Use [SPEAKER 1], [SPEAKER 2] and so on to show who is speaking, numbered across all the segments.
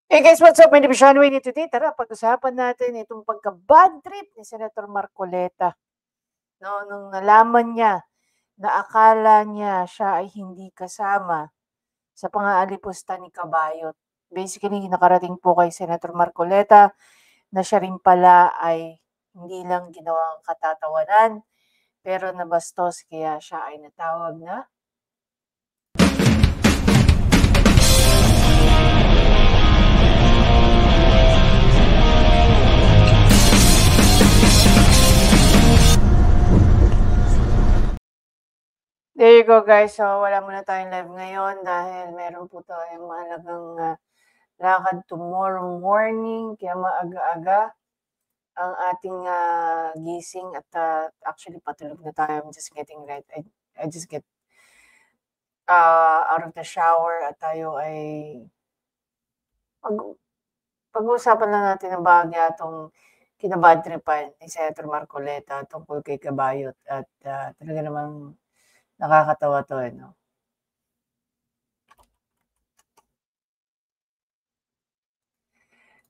[SPEAKER 1] Hey guys, what's up? My name is Sean Wayne. Today, tara, pag-usapan natin itong pagka-bad trip ni Senator Marcoleta. No, nung nalaman niya na akala niya siya ay hindi kasama sa pang-aalipusta ni Kabayot. Basically, nakarating po kay Senator Marcoleta na siya rin pala ay hindi lang ginawang katatawanan, pero nabastos kaya siya ay natawag na there you go guys. So wala muna tayong live ngayon dahil meron po tayong mahalagang lakad tomorrow morning kaya maaga-aga ang ating gising at actually patulog na tayo. I'm just getting right. I just get out of the shower at tayo ay pag-uusapan lang natin ng bahagya itong kinabadtripan ni Senator Marcoleta tungkol kay Kabayot at talaga namang nakakatawa to no?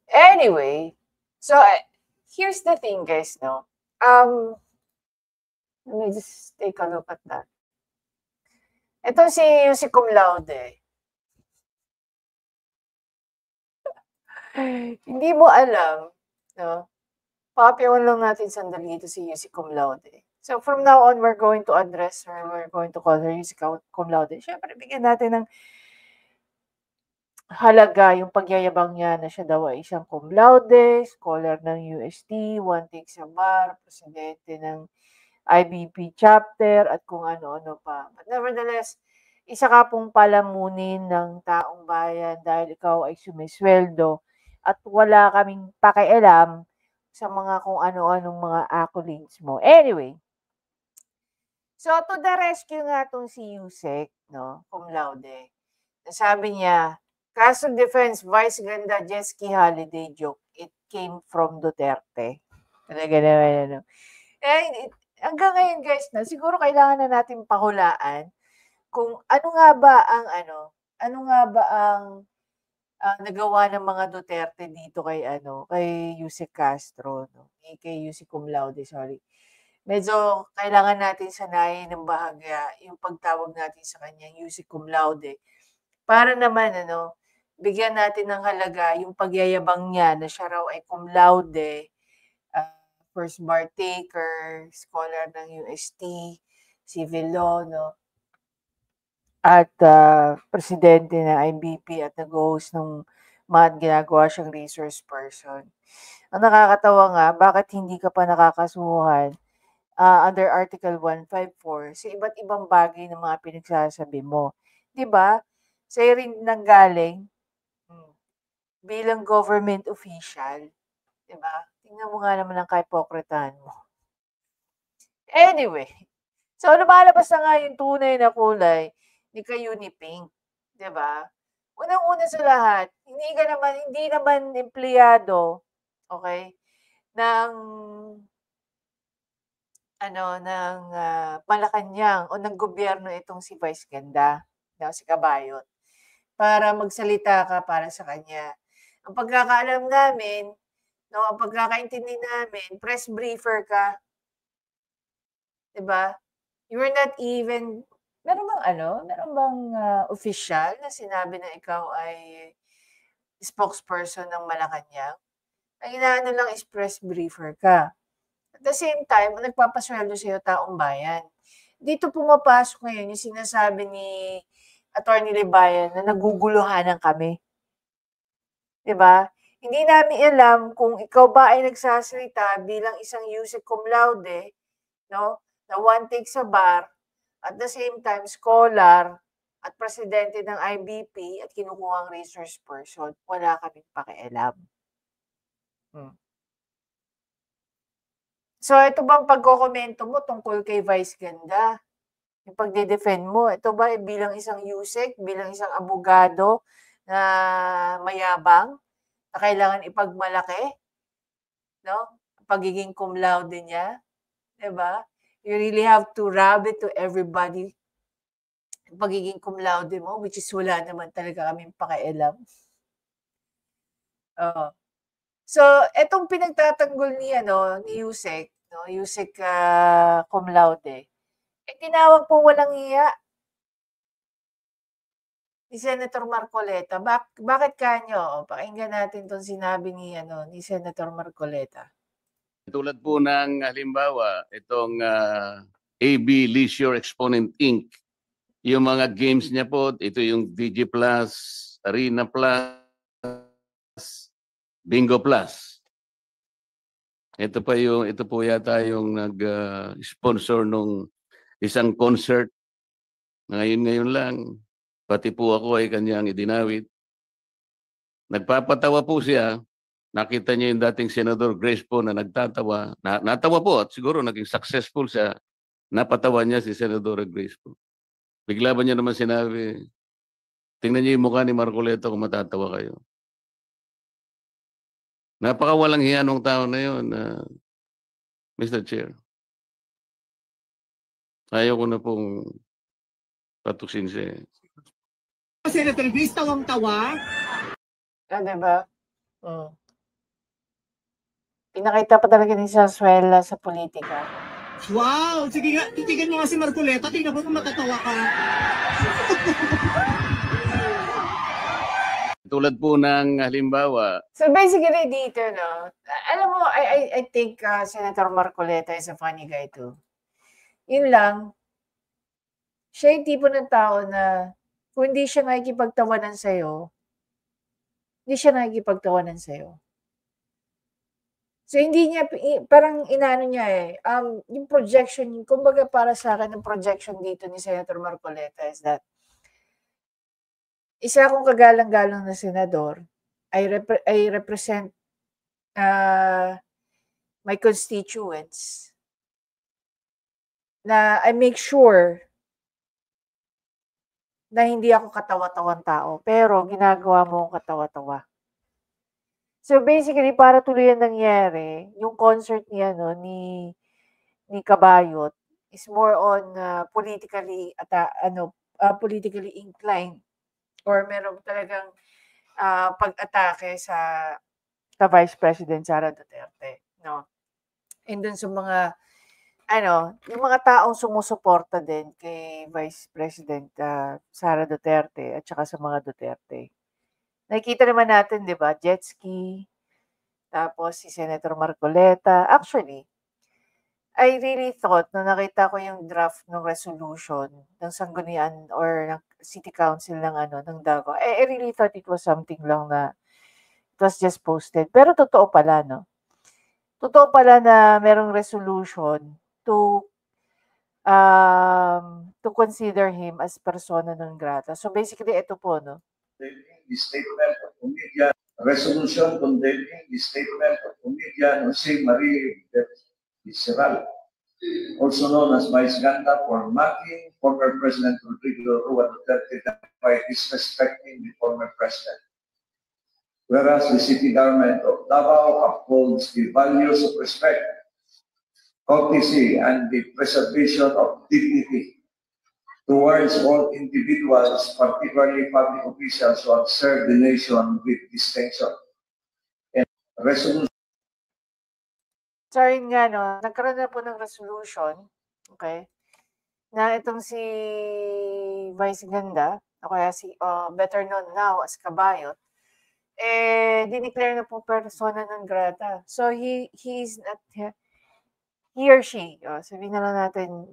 [SPEAKER 1] Anyway, so here's the thing guys, no? Let me just take a look at that. Ito si Cum Laude. Hindi mo alam, no? Papayawan lang natin sandali ito si Cum Laude. So from now on, we're going to address her, we're going to call her Cum Laude. Siyempre, bigyan natin ng halaga yung pagyayabang niya na siya daw ay isang cum laude, scholar ng UST, one take sa bar, presidente ng IBP chapter, at kung ano-ano pa. But nevertheless, isa ka pong palamunin ng taong bayan dahil ikaw ay sumisweldo at wala kaming pakialam sa mga kung ano-anong mga accolades mo. Anyway, so to the rescue nga tong si Yusek, no, cum laude. Sabi niya, Cast of Defense, Vice Ganda, Jesky Holiday joke. It came from Duterte. Talaga naman, ano. Eh, hanggang ngayon guys, na, siguro kailangan na natin pahulaan kung ano nga ba ang nagawa ng mga Duterte dito kay Yusek Castro, no? Kay Yusek Cum Laude, sorry. Medyo kailangan natin sanayin ng bahagya yung pagtawag natin sa kanya, Yusek Cum Laude. Para naman bigyan natin ng halaga yung pagyayabang niya na siya raw ay cum laude, first bar taker, scholar ng UST, civil law, no? At presidente ng IBP at nag-host ng mga ginagawa siyang resource person. Ang nakakatawa nga, bakit hindi ka pa nakakasuhan under Article 154 sa iba't ibang bagay ng mga pinagsasabi mo? 'Di ba? Sa'yo rin nanggaling. Bilang government official, 'di ba? Tingnan mo nga naman ang kahipokritan mo. Anyway, so lumalabas na nga yung tunay na kulay ni Kayuni Pink, 'di ba? Unang-una sa lahat, hindi naman empleyado, okay, ng Malacanang o ng gobyerno itong si Vice Ganda, si Kabayot, para magsalita ka para sa kanya. Ang pagkakaalam namin, no, ang pagkakaintindi namin, press briefer ka, 'di ba? You were not even meron bang official na sinabi na ikaw ay spokesperson ng Malacanang? Ang inaano lang is press briefer ka. At the same time, ang nagpapasweldo sa'yo taong bayan. Dito pumapasok ngayon yung sinasabi ni Attorney Libayan na naguguluhanan kami. 'Di ba? Hindi namin alam kung ikaw ba ay nagsasalita bilang isang Yusek Cum Laude, no, na one take sa bar, at the same time scholar at presidente ng IBP at kinukuhang resource person. Wala kaming pakialam. So ito bang pagkokomento mo tungkol kay Vice Ganda? Yung pagde-defend mo, ito ba bilang isang Yusek, bilang isang abogado na mayabang, na kailangan ipagmalaki, no? Pagiging cum laude niya, 'di ba? You really have to rub it to everybody. Pagiging cum laude mo, which is wala naman talaga kaming pakialam. Oo. So, etong pinagtatanggol ni ano, ni Yusek, 'no, Yusek, cum laude, tinawag pong walang hiya ni Senator Marcoleta. Bakit kanyo? Pakinggan natin 'tong sinabi ni ano, ni Senator Marcoleta.
[SPEAKER 2] Tulad po ng halimbawa, itong AB Leisure Exponent Inc. Yung mga games niya po, ito yung DG Plus, Arena Plus, Bingo Plus. Ito po yata yung nag-sponsor nung isang concert. Ngayon lang, pati po ako ay kanyang idinawit. Nagpapatawa po siya. Nakita niya yung dating Senador Grace po na nagtatawa. Natawa po at siguro naging successful siya. Napatawa niya si Senador Grace po. Bigla ba niya naman sinabi, tingnan niyo yung mukha ni Marcoleta kung matatawa kayo. Napakawalang hiya nung tao na yun, Mr. Chair. Ayaw ko na pong patuksin siya.
[SPEAKER 3] Senator Grace, tawang-tawa.
[SPEAKER 1] Diba? Pinakita pa talaga ni Sarsuela sa politika.
[SPEAKER 3] Wow! Sige nga, titigan mo nga si Marcoleta. Tingnan mo kung matatawa ka.
[SPEAKER 2] Tulad po ng halimbawa.
[SPEAKER 1] So basically dito, no, alam mo, I think Senator Marcoleta is a funny guy too. Yun lang, siya yung tipo ng tao na kung hindi siya nakikipagtawanan sa'yo, hindi siya nakikipagtawanan sa'yo. So hindi niya, parang inaano niya yung projection, kumbaga para sa akin, ang projection dito ni Senator Marcoleta is that isa akong kagalang-galang na senador, I represent my constituents, na I make sure na hindi ako katawa-tawang tao, pero ginagawa mo akong katawa-tawa. So basically, para tuluyan nangyari, yung concert niya no, ni Kabayot is more on politically politically inclined, or meron talagang pag-atake sa Vice President Sara Duterte, no? And dun sa mga yung mga taong sumusuporta din kay Vice President Sara Duterte at saka sa mga Duterte. Nakikita naman natin, 'di ba, jet ski, tapos si Senator Marcoleta. Actually, I really thought nung nakita ko yung draft ng resolution ng sanggunian or ng City Council ng Davao, I really thought it was something lang na it was just posted. Pero totoo pala, no? Totoo pala na merong resolution to consider him as persona non grata. So basically, ito po, no?
[SPEAKER 4] The statement of comedian, resolution condemning the statement of comedian Jose Marie Visceral, also known as Vice Ganda, for mocking former President Rodrigo Rua Duterte by disrespecting the former president. Whereas the city government of Davao upholds the values of respect, courtesy, and the preservation of dignity towards all individuals, particularly public officials who have served the nation with distinction. And resolution.
[SPEAKER 1] So, yun nga, no, nagkaroon na po ng resolution, okay, na itong si Vice Ganda, o kaya si better known now as Kabayot, dineclare na po persona non grata. So, he or she, sabihin na lang natin,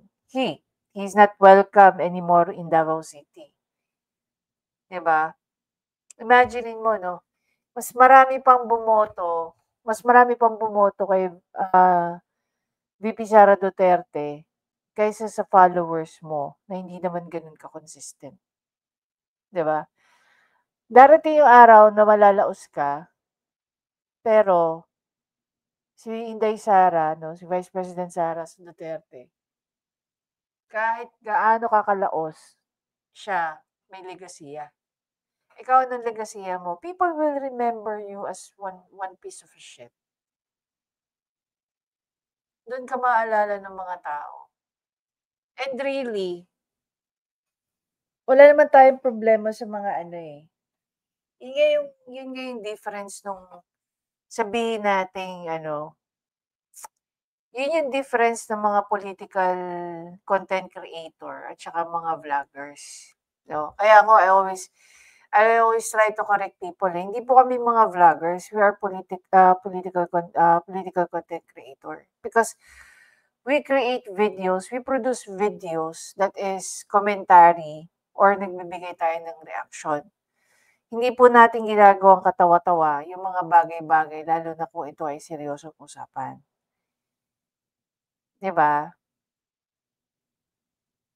[SPEAKER 1] he's not welcome anymore in Davao City. Diba? Imaginein mo, no? Mas marami pang bumoto kay VP Sara Duterte kaysa sa followers mo na hindi naman ganun ka-consistent. 'Di ba? Darating yung araw na malalaos ka, pero si Inday Sara, no, si Vice President Sara Duterte, kahit gaano kakalaos siya, may legasiya. Ikaw, anong legasiya mo? People will remember you as one piece of shit. Doon ka maalala ng mga tao. And really, wala naman tayong problema sa mga Yun nga yung difference nung sabihin nating ano, yun yung difference ng mga political content creator at saka mga vloggers, 'no? Kaya ako I always try to correct people, eh. Hindi po kami mga vloggers, we are political content creator. Because we create videos, we produce videos that is commentary or nagbibigay tayo ng reaction. Hindi po natin ginagawang katawa-tawa yung mga bagay-bagay lalo na kung ito ay seryosong usapan. 'Di ba?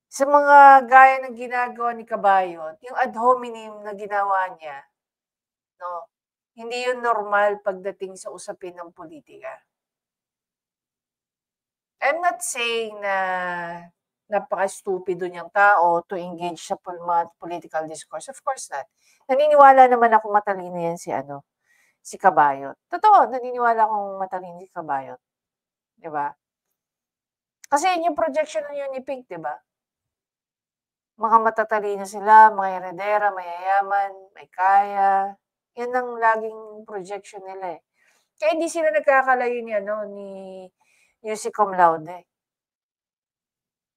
[SPEAKER 1] Sa mga gaya ng ginagawa ni Kabayot, yung ad hominem na ginawa niya, 'no, hindi yun normal pagdating sa usapin ng politika. I'm not saying na napaka-stupido niyang tao to engage sa mga political discourse, of course not. Naniniwala naman ako matalino yan si Kabayot. Totoo, naniniwala akong matalino si Kabayot, 'di ba? Kasi yun yung projection ng Unipink, 'di ba? Mga matatalino sila, mga heredera, mayayaman, may kaya. Yan ang laging projection nila, eh. Kaya hindi sila nagkakalayo ni Yussi Cum Laude.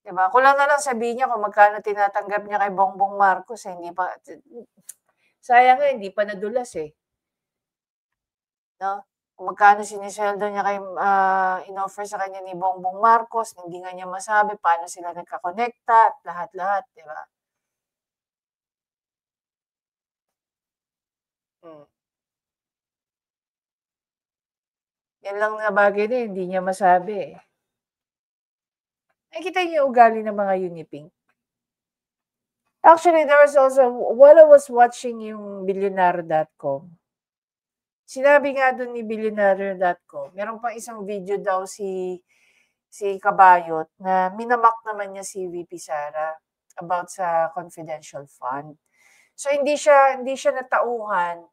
[SPEAKER 1] 'Di ba? Kulang na lang sabihin niya kung magkano tinatanggap niya kay Bongbong Marcos, eh, hindi pa sayang nga hindi pa nadulas, eh, 'no? Kung magkano sinisweldo niya inoffer sa kanya ni Bongbong Marcos, hindi nga niya masabi paano sila nagkakonekta at lahat-lahat, 'di ba? Hmm. Yan lang na bagay na hindi niya masabi, eh. Nakikita niyo yung ugali ng mga Unipink? Actually, there was also while I was watching yung Billionaire.com, sinabi nga dun ni Billionaire.com, meron pang isang video daw si Kabayot na minamak naman niya si VP Sara about sa confidential fund. So hindi siya natauhan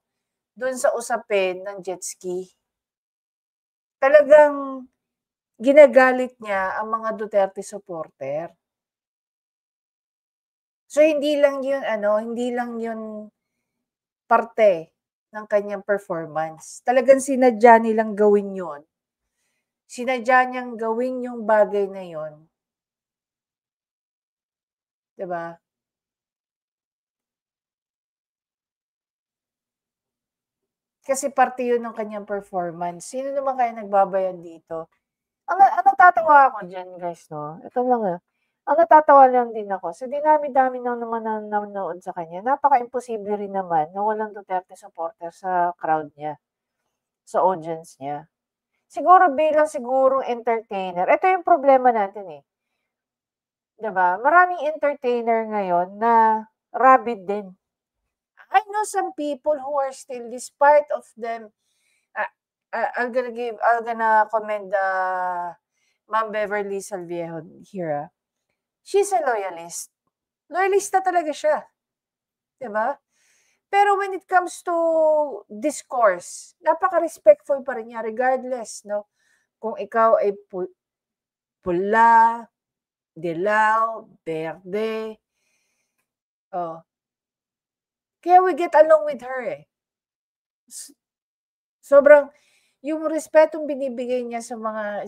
[SPEAKER 1] dun sa usapin ng jet ski. Talagang ginagalit niya ang mga Duterte supporter. So hindi lang yun parte ng kanyang performance. Talagang sinadya nilang gawin yun. Sinadya niyang gawin yung bagay na yun. 'Di ba? Kasi parte yun ng kanyang performance. Sino naman kaya nagbabayad dito? Ang natatawa ako diyan guys 'no, ito lang, ang natatawa lang din ako sa dinami-dami ng naman nanonood sa kanya, napaka-imposible rin naman na walang Duterte supporter sa crowd niya, sa audience niya. Siguro bilang sigurong entertainer, ito yung problema natin, eh, 'di ba? Maraming entertainer ngayon na rabid din. I know some people who are still despite of them, I'm gonna commend Ma'am Beverly Salviejo here. She's a loyalist. Loyalista talaga siya, 'di ba? Pero when it comes to discourse, napaka-respectful pa rin niya regardless, 'no? Kung ikaw ay pula, dilaw, berde, oh. Kaya we get along with her, eh. Sobrang yung respetong binibigay niya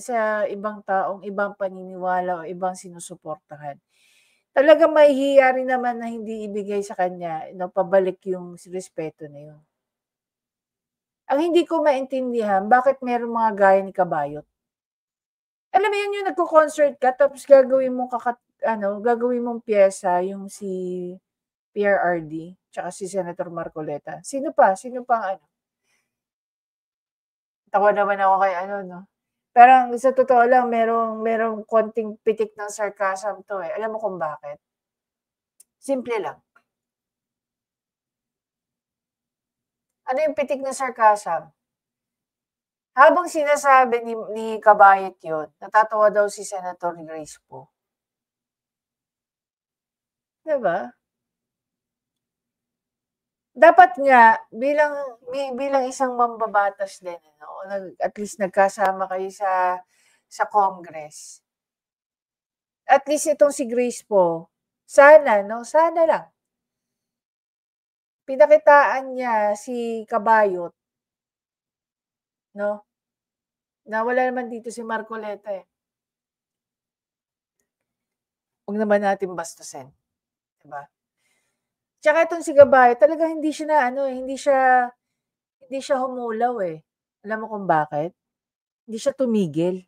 [SPEAKER 1] sa ibang taong ibang paniniwala o ibang sinusuportahan. Talagang mahihiya rin naman na hindi ibigay sa kanya, pabalik yung respeto na yun. Ang hindi ko maintindihan, bakit merong mga gaya ni Kabayot? Alam mo yun yung nagko-concert ka tapos gagawin mong piyesa yung si PRRD tsaka si Senator Marcoleta. Sino pang tawa naman ako kay 'no. Parang sa totoo lang merong konting pitik ng sarcasm 'to, eh. Alam mo kung bakit? Simple lang. Ano yung pitik ng sarcasm? Habang sinasabi ni Kabayot yun, natatawa daw si Senator Grace Poe. 'Di ba? Dapat nga bilang isang mambabatas din at least nagkasama kayo sa Congress. At least itong si Grace Poe, sana lang pinakitaan niya si Kabayot, no? Na wala naman dito si Marcoleta eh. Huwag naman natin bastusin, 'di ba? Tsaka itong si Kabayot, talagang hindi siya na ano, hindi siya humulaw eh. Alam mo kung bakit? Hindi siya tumigil.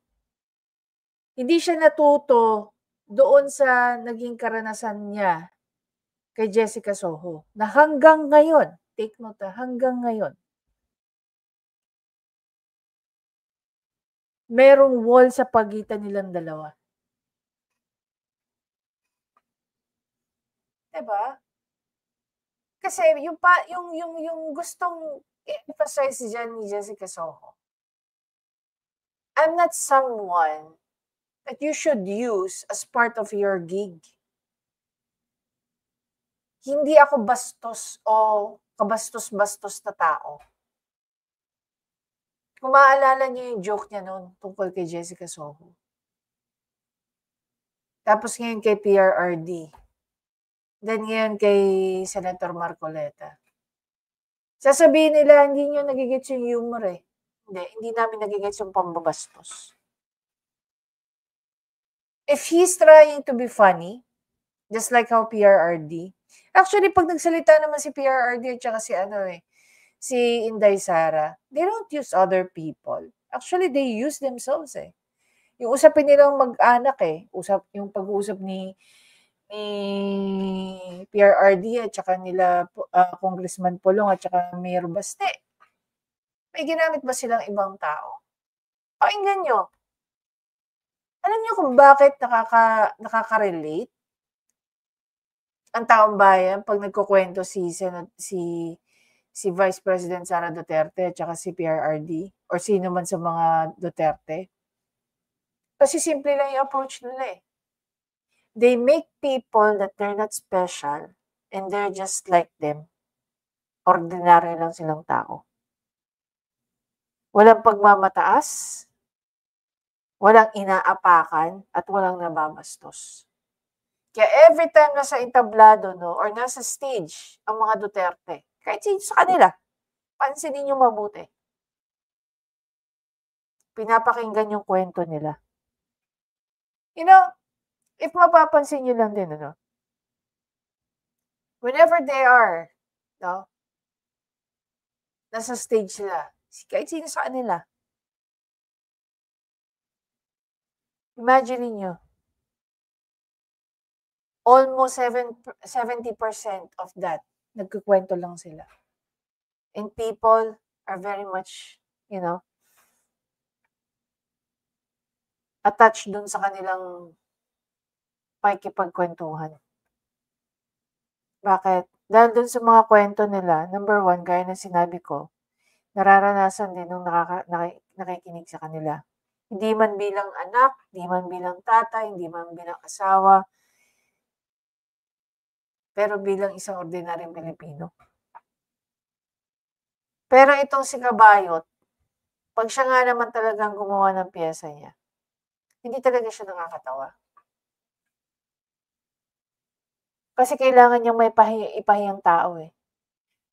[SPEAKER 1] Hindi siya natuto doon sa naging karanasan niya kay Jessica Soho na hanggang ngayon, take note hanggang ngayon, merong wall sa pagitan nilang dalawa. 'Di ba? Kasi yung gustong i-emphasize diyan ni Jessica Soho, I'm not someone that you should use as part of your gig. Hindi ako bastos o kabastos-bastos na tao. Kung maalala niyo yung joke niya noon tungkol kay Jessica Soho. Tapos ngayon kay PRRD. Then ngayon kay Senator Marcoleta. Sasabihin nila, hindi nyo nagigets yung humor eh. Hindi namin nagigets yung pambabastos. If he's trying to be funny, just like how PRRD, actually pag nagsalita naman si PRRD at saka si Inday Sara, they don't use other people. Actually, they use themselves eh. Yung usapin nilang mag-anak eh, yung pag-uusap ni PRRD at saka nila Congressman Pulong at saka Mayor Baste. May ginamit ba silang ibang tao? Pakinggan nyo. Alam nyo kung bakit nakaka-relate ang taong bayan pag nagkukwento si Vice President Sara Duterte at saka si PRRD or sino man sa mga Duterte? Kasi simple lang yung approach nila eh. They make people that they're not special and they're just like them. Ordinary lang silang tao. Walang pagmamataas, walang inaapakan, at walang nababastos. Kaya every time nasa entablado or nasa stage ang mga Duterte, kahit sino sa kanila, pansinin nyo mabuti. Pinapakinggan yung kwento nila. You know, if mapapansin nyo lang din, whenever they are, nasa stage sila, kahit sino sa kanila, imagine niyo, almost 70% of that, nagkukwento lang sila. And people are very much, attached dun sa kanilang pakikipagkwentuhan. Bakit? Dahil dun sa mga kwento nila, number one, gaya ng sinabi ko, nararanasan din nung nakikinig sa kanila. Hindi man bilang anak, hindi man bilang tatay, hindi man bilang asawa, pero bilang isang ordinaryong Pilipino. Pero itong si Kabayot, pag siya nga naman talagang gumawa ng piyesa niya, hindi talaga siya nakakatawa. Kasi kailangan niyang may ipahiyang tao eh.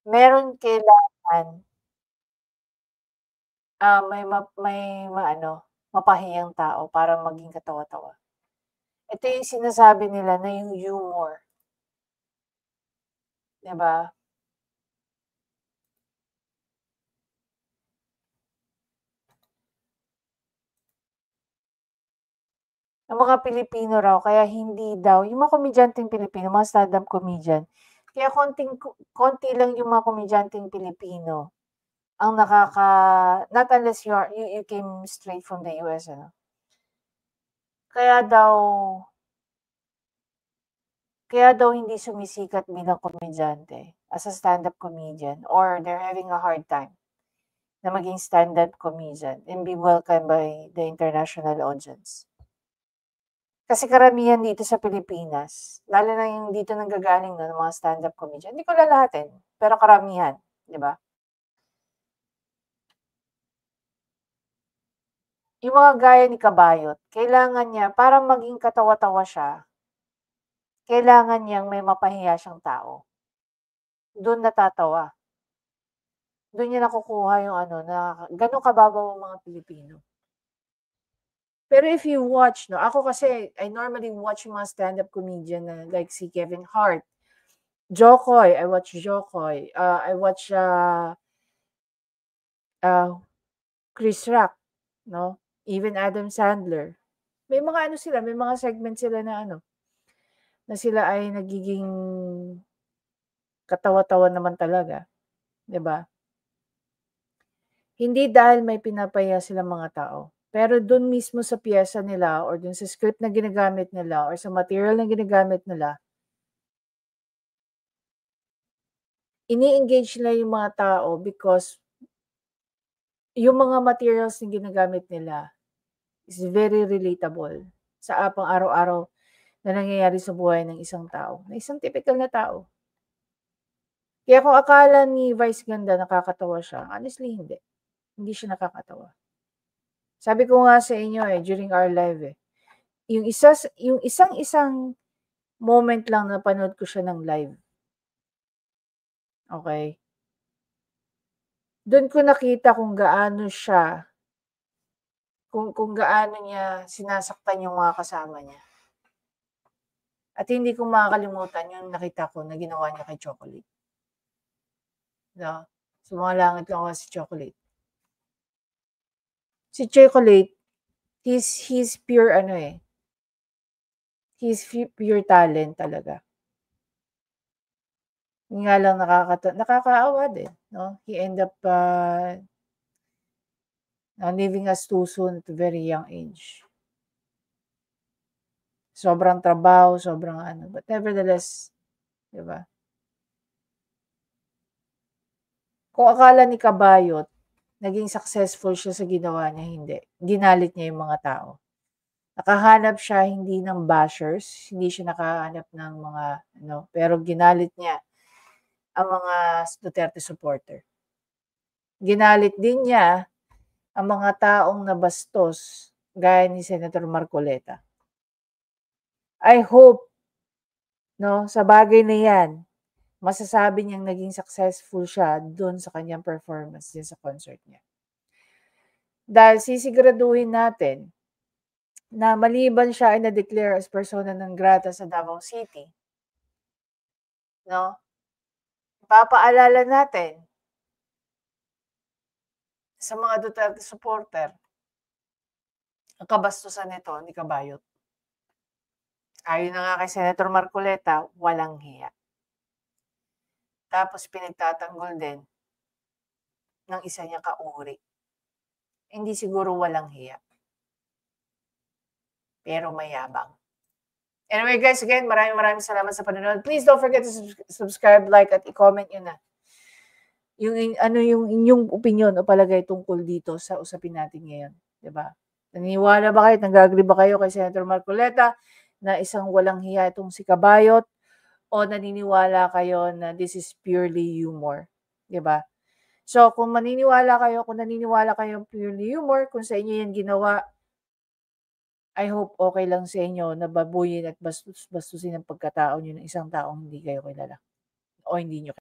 [SPEAKER 1] Meron kailangan mapahiyang tao para maging katawa-tawa. Ito yung sinasabi nila na yung humor. Diba? Ang mga Pilipino raw, kaya hindi daw, yung mga komedyanteng Pilipino, mga stand-up comedian, kaya konti lang yung mga komedyanteng Pilipino ang not unless you came straight from the US, Kaya daw hindi sumisikat bilang komedyante as a stand-up comedian or they're having a hard time na maging stand-up comedian and be welcomed by the international audience. Kasi karamihan dito sa Pilipinas, lalo na yung dito nanggagaling ng mga stand-up comedian, hindi ko lalahatin, pero karamihan, di ba? Yung mga gaya ni Kabayot, kailangan niya, para maging katawa-tawa siya, kailangan niyang may mapahiya siyang tao. Do'n natatawa. Do'n niya nakukuha yung ano, na gano'n kababaw ang mga Pilipino. Pero if you watch 'no, ako kasi I normally watch yung mga stand-up comedian na like si Kevin Hart, Jokoy, I watch Jokoy, I watch, Chris Rock 'no, even Adam Sandler. May mga ano sila, may mga segment sila na ano, na sila ay nagiging katawa-tawa naman talaga, 'di ba? Hindi dahil may pinapahiya silang mga tao, pero dun mismo sa piyesa nila or dun sa script na ginagamit nila or sa material na ginagamit nila, ini-engage nila yung mga tao because yung mga materials na ginagamit nila is very relatable sa pang-araw-araw na nangyayari sa buhay ng isang tao, na isang typical na tao. Kaya kung akala ni Vice Ganda nakakatawa siya, honestly hindi. Hindi siya nakakatawa. Sabi ko nga sa inyo during our live yung isang moment lang na panood ko siya ng live. Okay? Doon ko nakita kung gaano siya, kung gaano niya sinasaktan yung mga kasama niya. At hindi ko makakalimutan yung nakita ko na ginawa niya kay Chocolate. No? Sumalangit lang ako si Chocolate. Si Chocolate, he's pure he's pure talent talaga. Yun nga lang nakakaawa din, no? He end up leaving us too soon at a very young age. Sobrang trabaho, sobrang ano, but nevertheless, 'di ba? Kung akala ni Kabayot naging successful siya sa ginawa niya, hindi. Ginalit niya yung mga tao. Nakahanap siya hindi ng bashers, hindi siya nakahanap ng mga pero ginalit niya ang mga Duterte supporter. Ginalit din niya ang mga taong nabastos gaya ni Senator Marcoleta. I hope sa bagay na 'yan, masasabi niyang naging successful siya doon sa kanyang performance din sa concert niya. Dahil sisiguraduhin natin na maliban siya ay na-declare as persona non grata sa Davao City, ipapaalala natin sa mga Duterte supporter ang kabastusan nito ni Kabayot. Ayon na nga kay Senator Marcoleta, walang hiya. Tapos pinagtatanggol din ng isa niyang kauri. Hindi siguro walang hiya, pero mayabang. Anyway guys, again, maraming salamat sa panonood. Please don't forget to subscribe, like, at i-comment nyo na yung inyong opinion o palagay tungkol dito sa usapin natin ngayon. Diba? Naniniwala ba kayo, nag-agree ba kayo kay Senator Marcoleta na isang walang hiya itong si Kabayot, o naniniwala kayo na this is purely humor? Diba? So, kung naniniwala kayo purely humor, kung sa inyo yan ginawa, I hope okay lang sa inyo na babuyin at bastusin ang pagkatao nyo ng isang taong hindi kayo kilala o hindi nyo